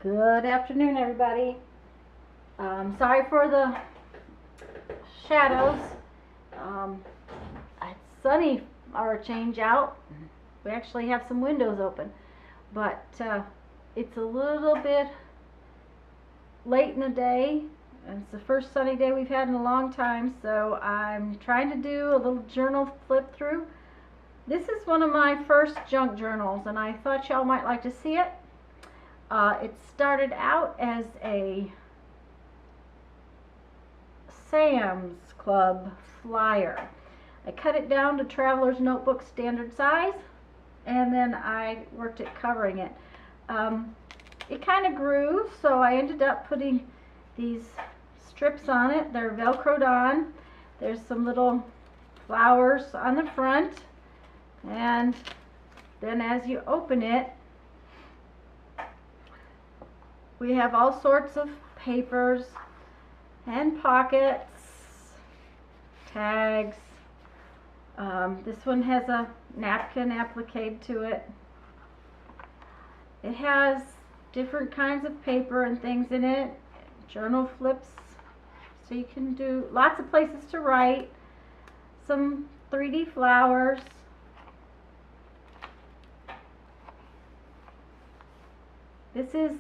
Good afternoon, everybody. Sorry for the shadows. It's sunny for a change out. We actually have some windows open, but it's a little bit late in the day. And it's the first sunny day we've had in a long time, so I'm trying to do a little journal flip through. This is one of my first junk journals, and I thought y'all might like to see it. It started out as a Sam's Club flyer. I cut it down to Traveler's Notebook standard size, and then I worked at covering it. It kind of grew, so I ended up putting these strips on it. They're velcroed on. There's some little flowers on the front, and then as you open it, we have all sorts of papers and pockets, tags. This one has a napkin appliqued to it. It has different kinds of paper and things in it, journal flips, so you can do lots of places to write, some 3D flowers. This is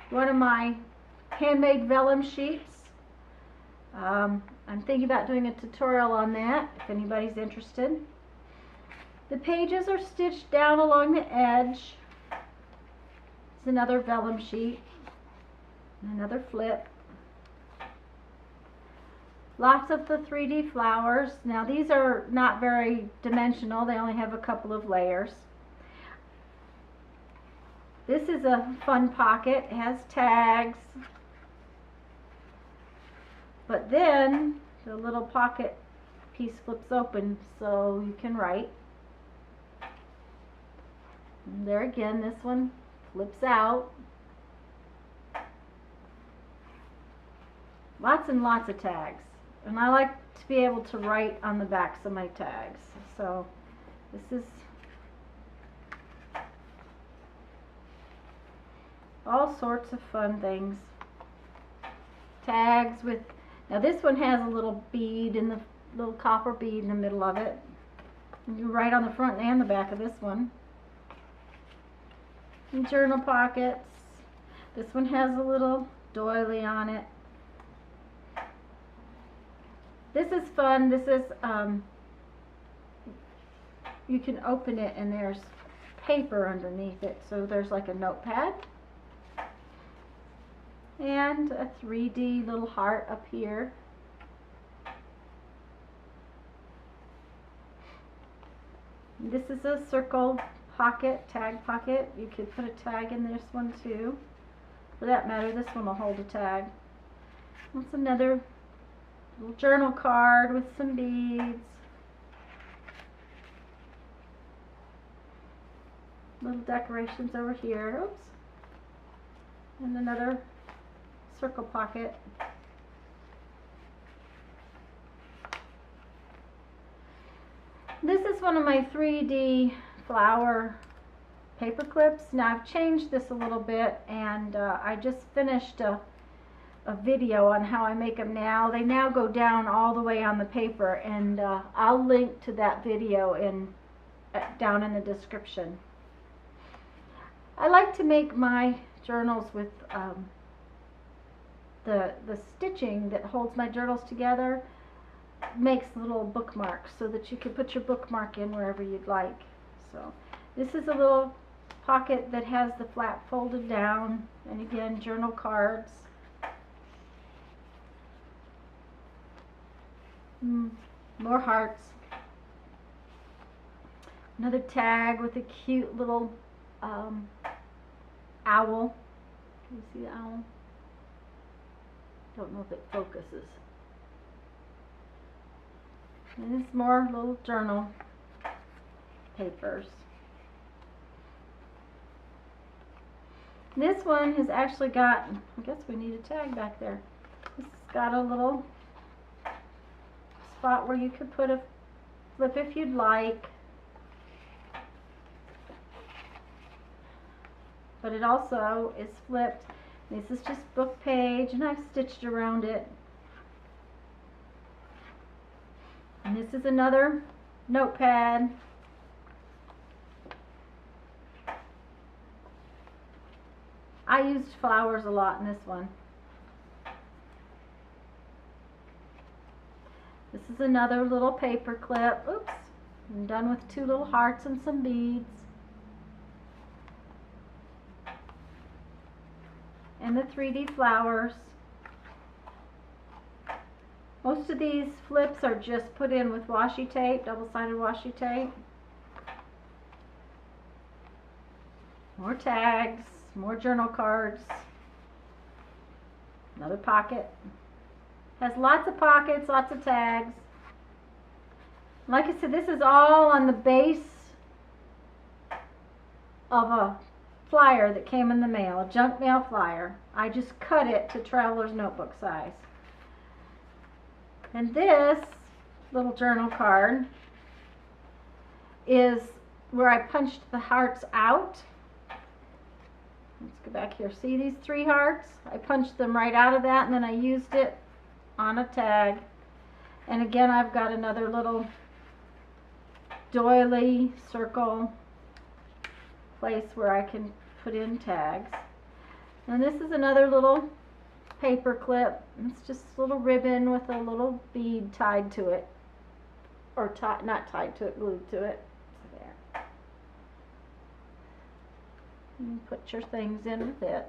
one of my handmade vellum sheets. I'm thinking about doing a tutorial on that if anybody's interested. The pages are stitched down along the edge. It's another vellum sheet, another flip. Lots of the 3D flowers. Now these are not very dimensional, they only have a couple of layers. This is a fun pocket. It has tags. But then the little pocket piece flips open so you can write. And there again, this one flips out. Lots and lots of tags. And I like to be able to write on the backs of my tags. So this is all sorts of fun things. Tags with, now this one has a little bead in the little copper bead in the middle of it. You write on the front and the back of this one. And journal pockets. This one has a little doily on it. This is fun. This is you can open it and there's paper underneath it, so there's like a notepad. And a 3D little heart up here. This is a circle pocket, tag pocket. You could put a tag in this one too. For that matter, this one will hold a tag. That's another little journal card with some beads. Little decorations over here. Oops. And another circle pocket. This is one of my 3D flower paper clips. Now I've changed this a little bit, and I just finished a video on how I make them now. They now go down all the way on the paper, and I'll link to that video down in the description. I like to make my journals with the stitching that holds my journals together makes little bookmarks so that you can put your bookmark in wherever you'd like. So this is a little pocket that has the flap folded down, and again, journal cards. More hearts. Another tag with a cute little owl. Can you see the owl? Don't know if it focuses. And there's more little journal papers. This one has actually got, I guess we need a tag back there. This has got a little spot where you could put a flip if you'd like. but it also is flipped. This is just book page, and I've stitched around it. And this is another notepad. I used flowers a lot in this one. This is another little paper clip. Oops. I'm done with 2 little hearts and some beads. And the 3D flowers. Most of these flips are just put in with washi tape, double-sided washi tape. More tags, more journal cards. Another pocket. Has lots of pockets, lots of tags. Like I said, this is all on the base of a flyer that came in the mail, a junk mail flyer. I just cut it to Traveler's Notebook size. And this little journal card is where I punched the hearts out. Let's go back here. See these 3 hearts? I punched them right out of that, and then I used it on a tag. And again, I've got another little doily circle place where I can put in tags. And this is another little paper clip. It's just a little ribbon with a little bead tied to it, or not tied to it, glued to it. There. You put your things in with it.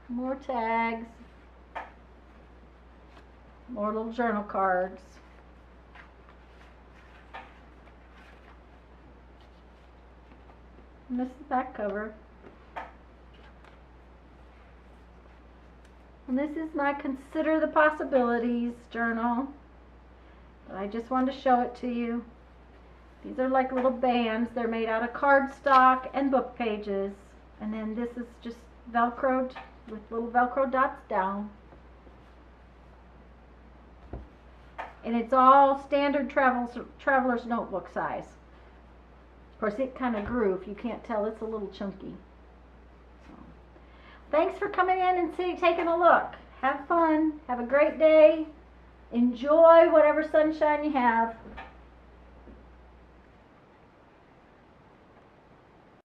More tags. More little journal cards. And this is the back cover. And this is my Consider the Possibilities journal. But I just wanted to show it to you. These are like little bands. They're made out of cardstock and book pages. And then this is just Velcroed with little Velcro dots down. And it's all standard Traveler's Notebook size. Of course, it kind of grew. If you can't tell, it's a little chunky. So, thanks for coming in and taking a look. Have fun. Have a great day. Enjoy whatever sunshine you have.